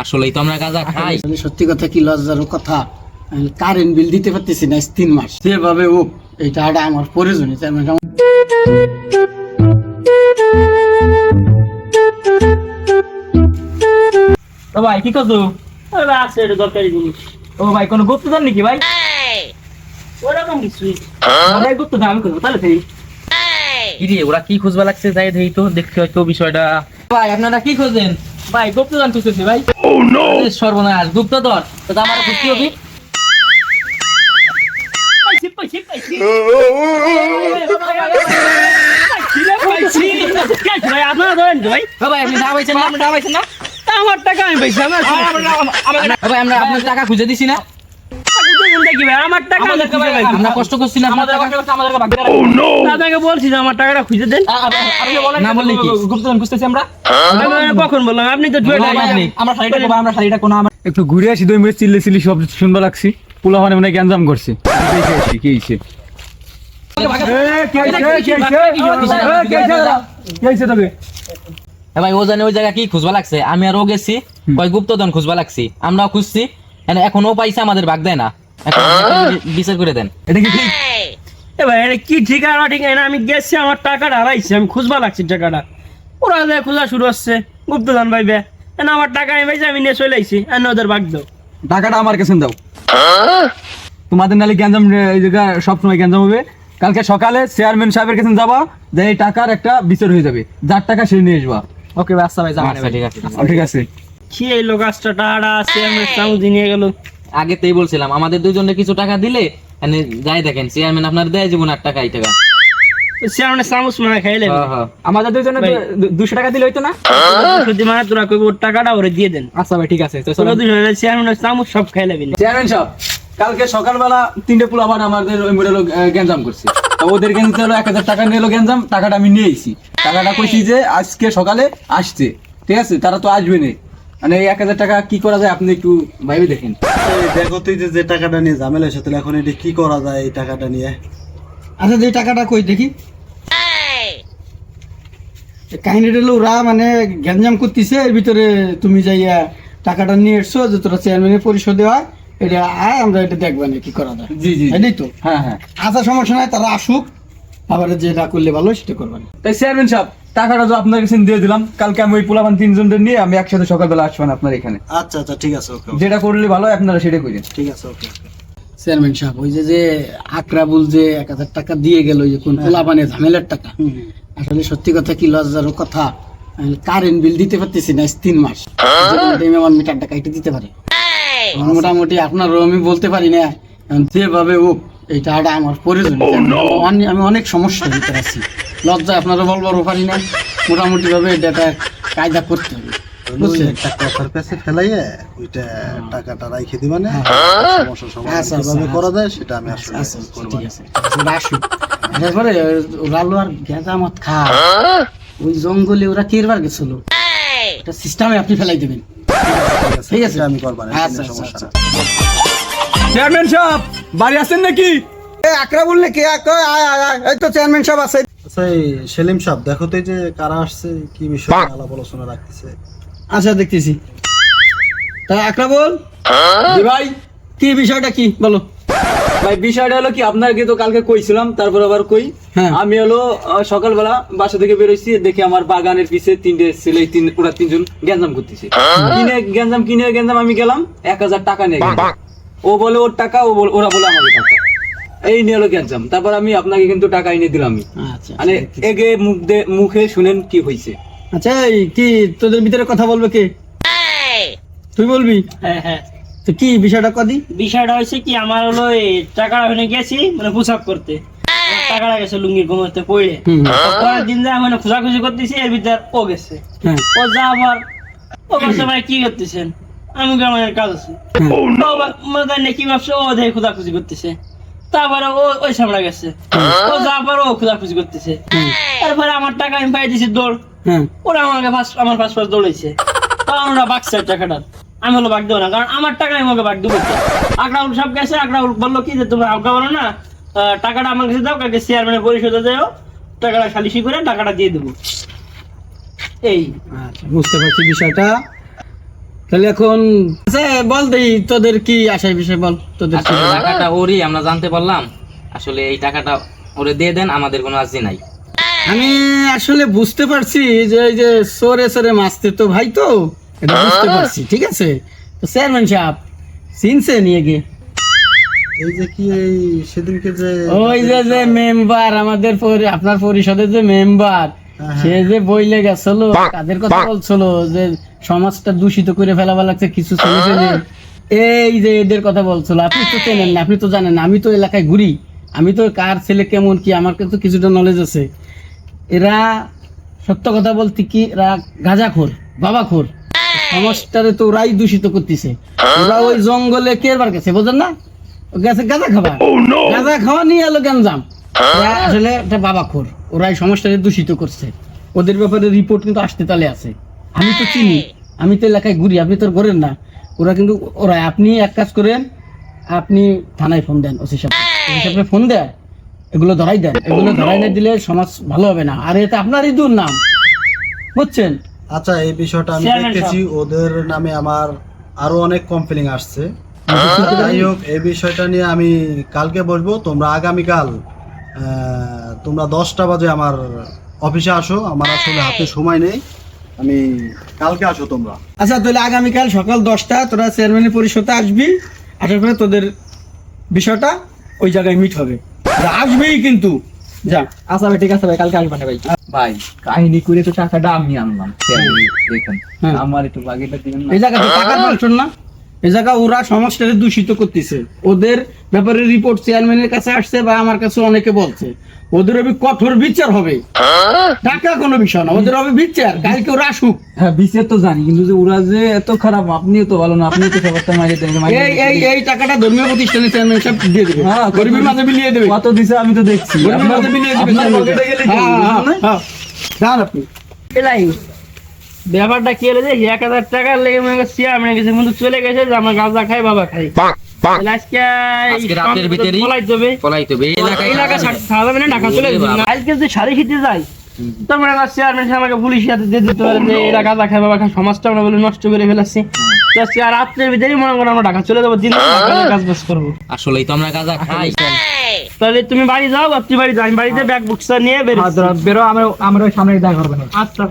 আসলেই তো আমরা গাঁজা খাই। আসলে সত্যি কথা কি লজ্জার কথা, আমি কারেন্ট বিল দিতে পারতেছি না 3 মাস। যেভাবে ও এই টাকাটা আমার প্রয়োজনীয় ও ভাই কি করছো? আছে এটা দরকারি জিনিস। ও ভাই কোনো গুপ্তধন নাকি ভাই? ওরকম কিছুই ভাই, গুপ্তধন আমি করবো তাহলে সেই কিরে ওরা কি খুঁজবা লাগছে, যাই দেখি তো, দেখতে হয়তো বিষয়টা। ভাই আপনারা কি খোঁজেন? ভাই গুপ্তধন খুঁজতেছি ভাই। আরে সর্বনাশ, গুপ্তধন তো আমার খুঁজতে হবে। পাইছি পাইছি পাইছি ভাই, আপনারা ধরেন ভাই। ভাই আপনি দাবাইছেন না, আপনি দাবাইছেন না? আমার টাকা আমি পাইছি, ভাই আমরা আপনার টাকা খুঁজে দিছি না, আমার টাকা আমরা কষ্ট করছি না আপনার টাকা। আপনাকে বলছি যে আমার টাকাটা খুঁজে দেন। না বললে কি গুপ্তধন খুঁজতেছি আমরা। আমি কখন বললাম? আপনি তো আমরা শাড়িটা কোন আমার একটু ঘুরে আসি, 2 মিনিট চিল্লি সব শুনবা লাগছি। পোলা মানে মনে গ্যাঞ্জাম করছে, দেখে আসি কি হয়েছে। ভাই ও জানে ওই জায়গা কি খুঁজবা লাগছে, আমি আর ও গেছি কয় গুপ্তধন খুঁজবা লাগছি, আমরাও খুঁজছি, এখনো পাইছে, আমাদের ভাগ দেয় না, এখন বিচার করে দেন। এটা কি ঠিক? ভাই এটা কি ঠিকানা ঠিকানা? আমি গেছি, আমার টাকাটা হারাইছি, আমি খুঁজবা লাগছি টাকাটা। ওরা যায় খোঁজা শুরু হচ্ছে, গুপ্তধন পাইবে। আমার টাকা আমি পাইছি, আমি নিয়ে চলে আইছি, আর ওদের ভাগ দাও। টাকাটা আমার কাছে দাও। তোমাদের নালে গ্যাঞ্জাম, এই জায়গা সবসময় গ্যাঞ্জাম হবে। কালকে সকালে চেয়ারম্যান সাহেবের কাছে যাবা, যে এই টাকার একটা বিচার হয়ে যাবে, যার টাকা সে নিয়ে আসবা। ওকে আচ্ছা ভাই, যাবেন। আচ্ছা ঠিক আছে। ঠিক আছে। কি এই লোক আসটা টাকাটা চেয়ারম্যান সামুজি নিয়ে গেল। আগে তেই বলছিলাম আমাদের দুইজনে কিছু টাকা দিলে যাই দেখেন চেয়ারম্যান আপনার দেয় জীবন 8 টাকা 8 টাকা। চেয়ারম্যান সামুজ মানে খাইলে আমাদের দুজনে 200 টাকা দিলে হইতো না? যদি মানে তোরা কইব ওর টাকাটা ওরে দিয়ে দেন। আচ্ছা ভাই ঠিক আছে। তোরা দুজনে চেয়ারম্যান সামুজ সব খাইলে বিলে। চেয়ারম্যান সাহেব, কালকে সকালবেলা 3টে পোলা আবার আমাদের ওই মোড়ে গ্যাঞ্জাম করছে। ওদের কিন্তু 1000 টাকা নিলো গ্যাঞ্জাম, টাকাটা আমি নিয়ে আইছি। টাকাটা কইছি যে আজকে সকালে আসছে, ঠিক আছে? তারা তো আসবে না, মানে এই 1000 টাকা কি করা যায় আপনি একটু ভাইবে দেখেন। দেখো তুই যে টাকাটা নিয়ে ঝামেলা হয়েছে, তাহলে এখন এটা কি করা যায় এই টাকাটা নিয়ে? আচ্ছা যে টাকাটা কই দেখি। কাহিনীটা হলো ওরা মানে গ্যাঞ্জাম করতেছে, এর ভিতরে তুমি যাইয়া টাকাটা নিয়ে এসছো যে তোরা চেয়ারম্যানের পরিশোধে হয়, এটা আয় আমরা এটা দেখবো না কি করা যায়। জি জি এটাই তো। হ্যাঁ হ্যাঁ, আচ্ছা সমস্যা নাই, তারা আসুক, আবার যেটা করলে ভালো সেটা করবেন। তাই চেয়ারম্যান সাহেব টাকাটা তো আপনার কাছে দিয়ে দিলাম। কালকে আমি ওই পোলাপান 3 জনদের নিয়ে আমি একসাথে সকালবেলা আসবেন আপনার এখানে। আচ্ছা আচ্ছা ঠিক আছে, ওকে যেটা করলে ভালো হয় আপনারা সেটা করেন। ঠিক আছে, ওকে। চেয়ারম্যান সাহেব, ওই যে আকরাবুল যে 1000 টাকা দিয়ে গেল, ওই যে কোন পোলাপানে ঝামেলার টাকা, আসলে সত্যি কথা কি লজ্জার কথা, আমি কারেন্ট বিল দিতে পারতেছি না 3 মাস। আমার মিটার টাকা এটা দিতে পারে মোটামুটি, আপনারও আমি বলতে পারি না। যেভাবে ও এই টাকাটা আমার প্রয়োজনীয়, আমি অনেক সমস্যার ভিতরে আছি, লজ্জায় আপনারা বলবারও পারি না। মোটামুটি ভাবে এটা কায়দা করতে হবে, বুঝছেন? একটা কথার কাছে ফেলাইয়ে ওইটা টাকাটা রাইখে দিবা না, সমস্যা সমাধান আচ্ছা, কিভাবে আচ্ছা, করা যায় সেটা আমি আসলে আচ্ছা করবো। ঠিক আছে, ওরা আসুক। তারপরে লালু আর গেঁজামত খা ওই জঙ্গলে ওরা কেরবার গেছিল, এটা সিস্টেমে আপনি ফেলাই দেবেন, ঠিক আছে? এটা আমি করবো না, আচ্ছা, এটা সমস্যা আচ্ছা, না। চেয়ারম্যান সাহেব বাড়ি আছেন নাকি? আকরাবুল নাকি? এই তো চেয়ারম্যান সাহেব আছে। আচ্ছা এই সেলিম সাহেব, দেখো তো এই যে কারা আসছে, কি বিষয়ে আলাপ আলোচনা রাখতেছে। আচ্ছা দেখতেছি। তা আকরাবুল জি ভাই। কি বিষয়টা কি বলো? ভাই বিষয়টা হলো কি, আপনাকে তো কালকে কইছিলাম, তারপর আবার কই। হ্যাঁ। আমি হলো সকালবেলা বাসা থেকে বেরোইছি, দেখি আমার বাগানের পিছে 3টে ছেলে, ওরা 3 জন গ্যাঞ্জাম করতেছে। কিনে গ্যাঞ্জাম আমি গেলাম, 1000 টাকা নিয়ে গেলাম। ও বলে ওর টাকা, ওরা বলে আমাকে টাকা, এই নিয়ে হলো গ্যাঞ্জাম। তারপর আমি আপনাকে কিন্তু টাকা এনে দিলাম। আমি আচ্ছা মানে এগে মুখে শুনেন কি হয়েছে। আচ্ছা, এই কি তোদের ভিতরে কথা বলবে কে? তুই বলবি? হ্যাঁ হ্যাঁ, তো কি বিষয়টা কদি? বিষয়টা হয়েছে কি, আমার হলো এই টাকা ওখানে গেছি মানে পোশাক করতে, আমার টাকাটা গেছে লুঙ্গির গোমরতে পড়ে। পরের দিন যা মানে খোঁজাখুঁজি করতেছি, এর ভিতর ও গেছে। হ্যাঁ। ও যা আবার ও বলছে ভাই কি করতেছেন, আমি গ্রামের কাজ আছে। কি ভাবছে, ও দেখে খোঁজাখুঁজি করতেছে, তারপরে ও ওই সামনে গেছে, ও যা আবার ও খোঁজাখুঁজি করতেছে। তারপরে আমার টাকা আমি পাই দিছি দৌড়, হ্যাঁ। ওরা আমাকে আমার পাশ দৌড়াইছে, তখন ওরা বাগছে টাকাটা। আমি হলো বাগ দেবো না, কারণ আমার টাকা আমি ওকে বাগ দেবো। আকরাউল সব গেছে, আকরাউল বললো কি যে তুমি আজ্ঞা বলো না, টাকাটা আমার কাছে দাও, কালকে চেয়ারম্যানের পরিষদে যাও, টাকাটা সালিশি করে টাকাটা দিয়ে দেবো। এই আচ্ছা বুঝতে পারছি বিষয়টা। তাহলে এখন আচ্ছা বল দেই তোদের কি আশায় বিষয় বল তোদের কি? আসলে টাকাটা ওরই আমরা জানতে পারলাম, আসলে এই টাকাটা ওরে দিয়ে দেন, আমাদের কোনো আর্জি নাই। আমি আসলে বুঝতে পারছি যে এই যে সরে সরে মাছতে তো ভাই তো এটা বুঝতে পারছি, ঠিক আছে। তো চেয়ারম্যান সাহেব চিনছে নিয়ে গিয়ে এই যে কি এই সেদিনকে যে ওই যে মেম্বার আমাদের আপনার পরিষদের যে মেম্বার, সে যে বইলে গেছিল কাদের কথা বলছিল যে সমাজটা দূষিত করে ফেলাবা লাগছে কিছু ছেলে পেলে, এই যে এদের কথা বলছিল। আপনি তো চেনেন না, আপনি তো জানেন না, আমি তো এলাকায় ঘুরি, আমি তো কার ছেলে কেমন কি আমার কাছে কিছুটা নলেজ আছে। এরা সত্য কথা বলতে কি এরা গাঁজাখোর বাবাখোর, সমাজটারে তো ওরাই দূষিত করতেছে। ওরা ওই জঙ্গলে কেরবার গেছে বোঝেন না, গেছে গাঁজা খাবা, গাঁজা খাওয়া নিয়ে এলো গ্যাঞ্জাম। ওরা আসলে একটা বাবাখোর, ওরাই সমাজটাকে দূষিত করছে। ওদের ব্যাপারে রিপোর্ট কিন্তু আসতে তালে আছে, আমি তো চিনি, আমি তো এলাকায় ঘুরি, আপনি তো ঘোরেন না। ওরা কিন্তু ওরা, আপনি এক কাজ করেন, আপনি থানায় ফোন দেন, ওসি সাহেবকে ফোন দেন, এগুলো ধরাই দেন। এগুলো ধরাই না দিলে সমাজ ভালো হবে না, আর এটা আপনারই দূর নাম, বুঝছেন? আচ্ছা এই বিষয়টা আমি চেয়ারম্যান দেখতেছি, ওদের নামে আমার আরো অনেক কমপ্লেইন আসছে। যাই হোক এই বিষয়টা নিয়ে আমি কালকে বসবো, তোমরা আগামীকাল তোমরা 10টা বাজে আমার অফিসে আসো। আমার আসলে হাতে সময় নেই, আমি কালকে আসো তোমরা। আচ্ছা তাহলে আগামীকাল সকাল 10টা তোরা চেয়ারম্যানের পরিষদে আসবি, আসার পরে তোদের বিষয়টা ওই জায়গায় মিট হবে, আসবেই কিন্তু। যা আচ্ছা ভাই ঠিক আছে ভাই, কালকে আসবেন ভাই। ভাই কাহিনী করে তো টাকাটা আমি আনলাম, দেখুন হ্যাঁ। আমার একটু বাকিটা দিবেন না? এই জায়গাতে টাকার ফাংশন না, এই জায়গা ওরা সমাজটাকে দূষিত করতেছে। ওদের ব্যাপারে রিপোর্ট চেয়ারম্যানের কাছে আসছে বা আমার কাছে অনেকে বলছে, ওদের হবে কঠোর বিচার হবে, টাকা কোনো বিষয় না, ওদের হবে বিচার। কালকে ওরা আসুক। হ্যাঁ বিচার তো জানি, কিন্তু যে ওরা যে এত খারাপ, আপনিও তো ভালো না, আপনিও তো সবার মাইরে দেন। এই টাকাটা ধর্মীয় প্রতিষ্ঠানে চেয়ারম্যান সাহেব দিয়ে দেবে, হ্যাঁ, গরিবের মাঝে বিলিয়ে দেবে, কত দিছে আমি তো দেখছি। গরিবের মাঝে বিলিয়ে দেবে আপনার চেয়ারম্যান পকেটে সাহেব। গেলে কি হবে, বুঝলেন না? হ্যাঁ, যান আপনি। এলাই ব্যাপারটা কি হলো যে 1000 টাকার লেগে মনে করছি চেয়ারম্যান গেছে, কিন্তু চলে গেছে যে আমার গাঁজা খাই বাবা খাই। তাহলে আজকে আজকে রাতের ভিতরেই পলাই যাবে, পলাইতে হবে, এই এলাকায় এলাকা ছাড়া যাবে না, ঢাকা চলে যাবে। আজকে যদি শাড়ি খেতে যাই তো মনে করছি চেয়ারম্যান সাহেব আমাকে পুলিশ হাতে দিয়ে দিতে পারে যে এরা গাঁজা খাই বাবা খাই, সমাজটা আমরা বলে নষ্ট করে ফেলাচ্ছি। তো আজকে আর রাত্রের ভিতরেই মনে করো আমরা ঢাকা চলে যাবো, দিন কাজ বাজ করবো। আসলেই তো আমরা গাঁজা খাই। তাহলে তুমি বাড়ি যাও, আপনি বাড়ি যাও, আমি বাড়িতে ব্যাগ বুকসা নিয়ে বেরো। বেরো, আমরা সামনে দেখা করবেন। আচ্ছা।